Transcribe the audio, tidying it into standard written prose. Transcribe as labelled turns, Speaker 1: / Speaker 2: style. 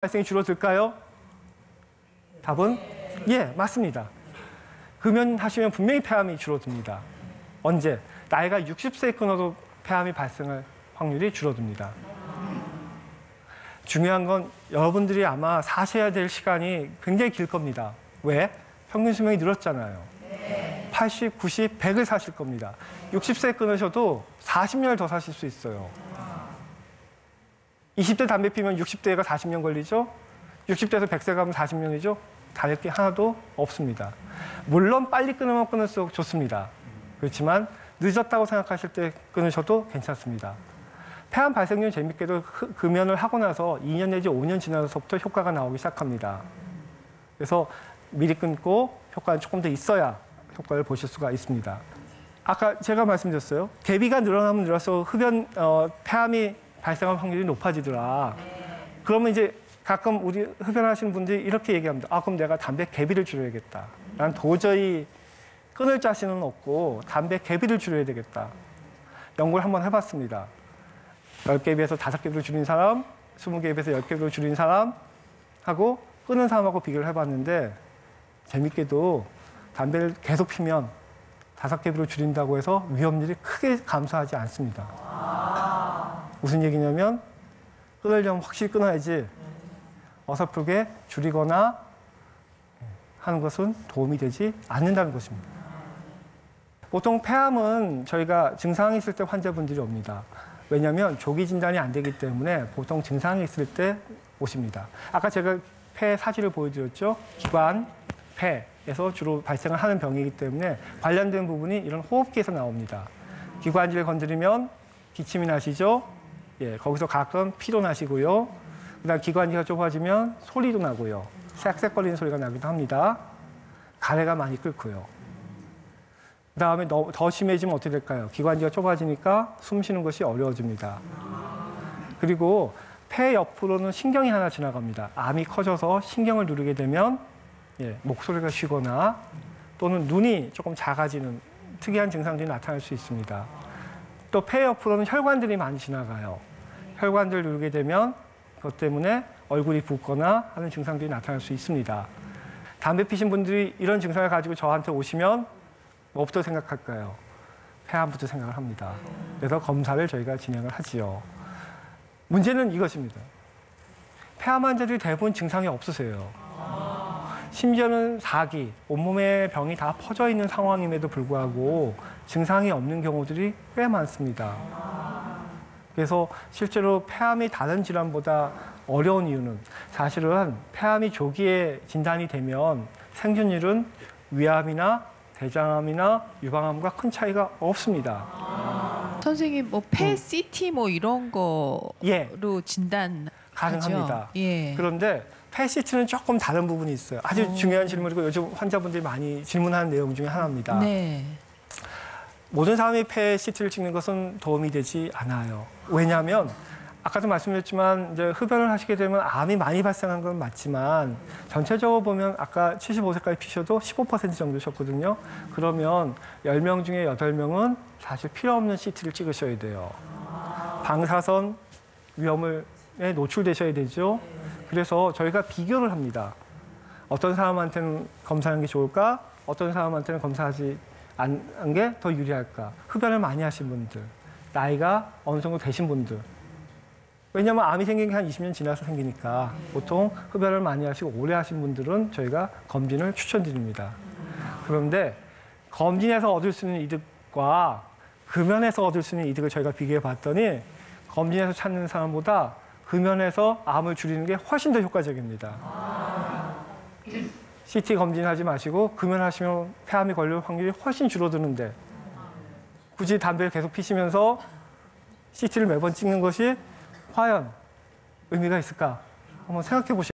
Speaker 1: 발생이 줄어들까요? 답은 예, 맞습니다. 금연하시면 분명히 폐암이 줄어듭니다. 언제? 나이가 60세에 끊어도 폐암이 발생할 확률이 줄어듭니다. 중요한 건 여러분들이 아마 사셔야 될 시간이 굉장히 길 겁니다. 왜? 평균 수명이 늘었잖아요. 80, 90, 100을 사실 겁니다. 60세에 끊으셔도 40년을 더 사실 수 있어요. 20대 담배 피면 60대가 40년 걸리죠? 60대에서 100세 가면 40년이죠? 다를 게 하나도 없습니다. 물론 빨리 끊으면 끊을수록 좋습니다. 그렇지만 늦었다고 생각하실 때 끊으셔도 괜찮습니다. 폐암 발생률은 재밌게도 금연을 하고 나서 2년 내지 5년 지나서부터 효과가 나오기 시작합니다. 그래서 미리 끊고 효과는 조금 더 있어야 효과를 보실 수가 있습니다. 아까 제가 말씀드렸어요. 대비가 늘어나면 늘어서 폐암이 발생할 확률이 높아지더라. 그러면 이제 가끔 우리 흡연하시는 분들이 이렇게 얘기합니다. 아, 그럼 내가 담배 개비를 줄여야겠다. 난 도저히 끊을 자신은 없고 담배 개비를 줄여야 되겠다. 연구를 한번 해봤습니다. 10개 비해서 5개비로 줄인 사람, 20개 비해서 10개비로 줄인 사람하고 끊은 사람하고 비교를 해봤는데 재밌게도 담배를 계속 피면 5개비로 줄인다고 해서 위험률이 크게 감소하지 않습니다. 무슨 얘기냐면 끊으려면 확실히 끊어야지 어설프게 줄이거나 하는 것은 도움이 되지 않는다는 것입니다. 보통 폐암은 저희가 증상이 있을 때 환자분들이 옵니다. 왜냐하면 조기 진단이 안 되기 때문에 보통 증상이 있을 때 오십니다. 아까 제가 폐 사진을 보여드렸죠. 기관, 폐에서 주로 발생을 하는 병이기 때문에 관련된 부분이 이런 호흡기에서 나옵니다. 기관지를 건드리면 기침이 나시죠. 예, 거기서 가끔 피도 나시고요. 그다음 기관지가 좁아지면 소리도 나고요. 쌕쌕거리는 소리가 나기도 합니다. 가래가 많이 끓고요. 그다음에 더 심해지면 어떻게 될까요? 기관지가 좁아지니까 숨 쉬는 것이 어려워집니다. 그리고 폐 옆으로는 신경이 하나 지나갑니다. 암이 커져서 신경을 누르게 되면 목소리가 쉬거나 또는 눈이 조금 작아지는 특이한 증상들이 나타날 수 있습니다. 또 폐 옆으로는 혈관들이 많이 지나가요. 혈관들 누르게 되면 그것 때문에 얼굴이 붓거나 하는 증상들이 나타날 수 있습니다. 담배 피신 분들이 이런 증상을 가지고 저한테 오시면 뭐부터 생각할까요? 폐암부터 생각을 합니다. 그래서 검사를 저희가 진행을 하지요. 문제는 이것입니다. 폐암 환자들이 대부분 증상이 없으세요. 심지어는 4기, 온몸에 병이 다 퍼져 있는 상황임에도 불구하고 증상이 없는 경우들이 꽤 많습니다. 그래서 실제로 폐암이 다른 질환보다 어려운 이유는 사실은 폐암이 조기에 진단이 되면 생존율은 위암이나 대장암이나 유방암과 큰 차이가 없습니다.
Speaker 2: 선생님, 뭐 폐 CT 뭐 이런 거로 진단
Speaker 1: 가능합니다.
Speaker 2: 예.
Speaker 1: 그런데 폐 CT는 조금 다른 부분이 있어요. 아주 중요한 질문이고 요즘 환자분들이 많이 질문하는 내용 중에 하나입니다.
Speaker 2: 네.
Speaker 1: 모든 사람이 폐 CT를 찍는 것은 도움이 되지 않아요. 왜냐하면 아까도 말씀드렸지만 이제 흡연을 하시게 되면 암이 많이 발생한 건 맞지만 전체적으로 보면 아까 75세까지 피셔도 15% 정도셨거든요. 그러면 10명 중에 8명은 사실 필요 없는 CT를 찍으셔야 돼요. 방사선 위험에 노출되셔야 되죠. 그래서 저희가 비교를 합니다. 어떤 사람한테는 검사하는 게 좋을까? 어떤 사람한테는 검사하지 않는 게 더 유리할까? 흡연을 많이 하신 분들, 나이가 어느 정도 되신 분들. 왜냐하면 암이 생긴 게 한 20년 지나서 생기니까 보통 흡연을 많이 하시고 오래 하신 분들은 저희가 검진을 추천드립니다. 그런데 검진에서 얻을 수 있는 이득과 금연에서 얻을 수 있는 이득을 저희가 비교해 봤더니 검진에서 찾는 사람보다 금연에서 암을 줄이는 게 훨씬 더 효과적입니다. CT 검진하지 마시고 금연하시면 폐암이 걸릴 확률이 훨씬 줄어드는데 굳이 담배를 계속 피시면서 CT를 매번 찍는 것이 과연 의미가 있을까? 한번 생각해 보시죠.